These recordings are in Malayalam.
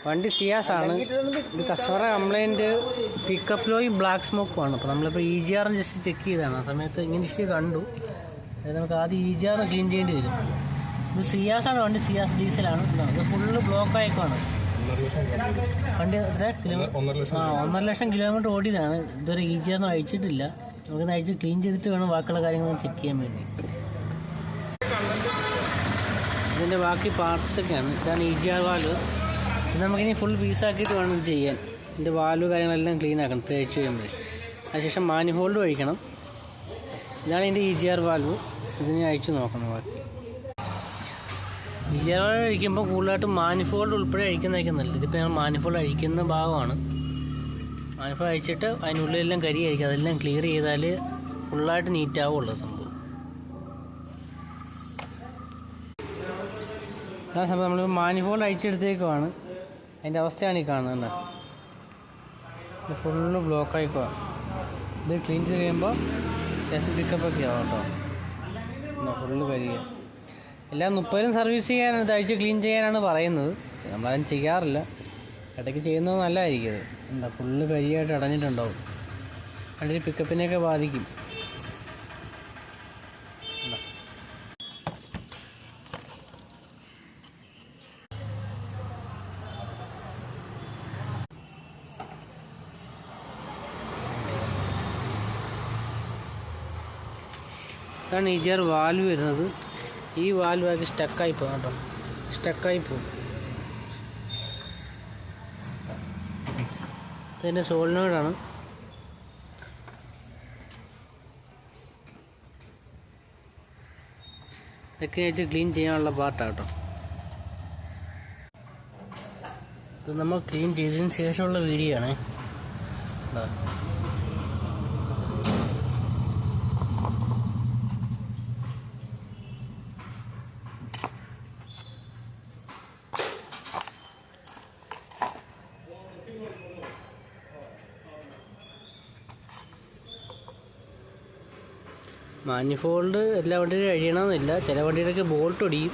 വണ്ടി സിയാസ് ആണ്. ഇത് കസ്റ്റമറെ കംപ്ലൈൻറ്റ് പിക്കപ്പ് ലോയും ബ്ലാക്ക് സ്മോക്കും ആണ്. അപ്പോൾ നമ്മളിപ്പോൾ EGR ജസ്റ്റ് ചെക്ക് ചെയ്താണ്. ആ സമയത്ത് ഇങ്ങനെ ഇഷ്യൂ കണ്ടു. അതായത് നമുക്ക് ആദ്യം EGR ക്ലീൻ ചെയ്യേണ്ടി വരും. ഇത് സിയാസ് ആണ് വണ്ടി, സിയാസ് ഡീസലാണ്. ഇത് ഫുള്ള് ബ്ലോക്ക് ആയിക്കാണ് വണ്ടി. എത്ര 1.5 ലക്ഷം കിലോമീറ്റർ ഓടിയതാണ്. ഇതുവരെ EGR ഒന്നും അയച്ചിട്ടില്ല. നമുക്കിന്ന് അയച്ച് ക്ലീൻ ചെയ്തിട്ട് വേണം ബാക്കിയുള്ള കാര്യങ്ങൾ ചെക്ക് ചെയ്യാൻ വേണ്ടി. ഇതിൻ്റെ ബാക്കി പാർട്സൊക്കെയാണ്. ഇതാണ് EGR വാൽവ്. ഇത് നമുക്കിനി ഫുൾ പീസാക്കിയിട്ട് വേണം ഇത് ചെയ്യാൻ. ഇതിൻ്റെ വാൽവ് കാര്യങ്ങളെല്ലാം ക്ലീൻ ആക്കണം തേച്ച് കഴിയുമ്പോൾ. അതിനുശേഷം മാനിഫോൾഡ് ഒഴിക്കണം. ഇതാണ് ഇതിൻ്റെ EGR വാൽവ്. ഇതിനെ അയച്ചു നോക്കണം. ബാക്കി EGR വാൽവ് അഴിക്കുമ്പോൾ കൂടുതലായിട്ട് മാനിഫോൾഡ് ഉൾപ്പെടെ അഴിക്കുന്നതായിരിക്കും നല്ലത്. ഇതിപ്പോൾ ഞങ്ങൾ മാനിഫോൾഡ് അഴിക്കുന്ന ഭാഗമാണ്. മാനിഫോൾഡ് അഴിച്ചിട്ട് അതിനുള്ളിലെല്ലാം കരി അഴിക്കുക. അതെല്ലാം ക്ലിയർ ചെയ്താൽ ഫുള്ളായിട്ട് നീറ്റാവുള്ളൂ സംഭവം. അതാണ് സംഭവം. നമ്മൾ മാനിഫോൾഡ് അഴിച്ചെടുത്തേക്കുവാണ്. അതിൻ്റെ അവസ്ഥയാണ് ഈ കാണുന്നത്. ഇത് ഫുള്ള് ബ്ലോക്കായിക്കുവാണ്. ഇത് ക്ലീൻ ചെയ്ത് കഴിയുമ്പോൾ ജസ്റ്റ് പിക്കപ്പൊക്കെ ആവും കേട്ടോ. ഫുള്ള് കരിയുക. എല്ലാം 30-ലും സർവീസ് ചെയ്യാൻ ഇത് അഴിച്ച് ക്ലീൻ ചെയ്യാനാണ് പറയുന്നത്. നമ്മളതിന് ചെയ്യാറില്ല. ഇടയ്ക്ക് ചെയ്യുന്നത് നല്ലതായിരിക്കും. ഇത് എന്താ ഫുള്ള് കരിയായിട്ട് അടഞ്ഞിട്ടുണ്ടാവും. അതിൻ്റെ പിക്കപ്പിനെയൊക്കെ ബാധിക്കും. ഇതാണ് EGR വാൽവ് വരുന്നത്. ഈ വാൽവ് ആക്കി സ്റ്റക്കായി പോകും കേട്ടോ. സ്റ്റക്കായി പോകും. ഇതിൻ്റെ സോളിനോയിഡാണ്. ഇതൊക്കെ വെച്ച് ക്ലീൻ ചെയ്യാനുള്ള പാർട്ടാണ് കേട്ടോ. ഇത് നമ്മൾ ക്ലീൻ ചെയ്തതിന് ശേഷമുള്ള വീഡിയോ ആണ്. മാനിഫോൾഡ് എല്ലാ വണ്ടിയിലും അഴിയണമെന്നില്ല. ചില വണ്ടിയിലൊക്കെ ബോൾട്ട് ഒടിയും.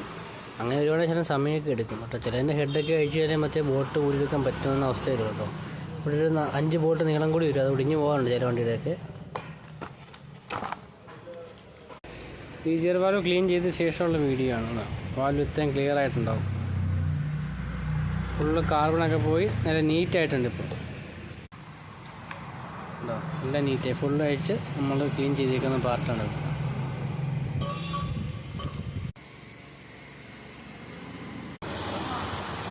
അങ്ങനെ ഒരുപാട് ചില സമയമൊക്കെ എടുക്കും കേട്ടോ. ചിലതിൻ്റെ ഹെഡൊക്കെ അഴിച്ച് കഴിഞ്ഞാൽ മറ്റേ ബോൾട്ട് ഊരിയെടുക്കാൻ പറ്റുന്ന അവസ്ഥ വരും കേട്ടോ. ഇവിടെ ഒരു 5 ബോൾട്ട് നീളം കൂടി വരും. അത് ഒടിഞ്ഞ് പോകാറുണ്ട് ചില വണ്ടിയുടെയൊക്കെ. EGR വാൽവ് ക്ലീൻ ചെയ്ത ശേഷമുള്ള വീഡിയോ ആണ്. വാൽവ് ഇത്രയും ക്ലിയർ ആയിട്ടുണ്ടാവും. ഫുള്ള് കാർബണൊക്കെ പോയി നല്ല നീറ്റായിട്ടുണ്ട്. ഇപ്പോൾ എല്ലാം നീറ്റായി ഫുള്ള് അഴിച്ച് നമ്മൾ ക്ലീൻ ചെയ്തേക്കുന്ന പാർട്ടാണ്.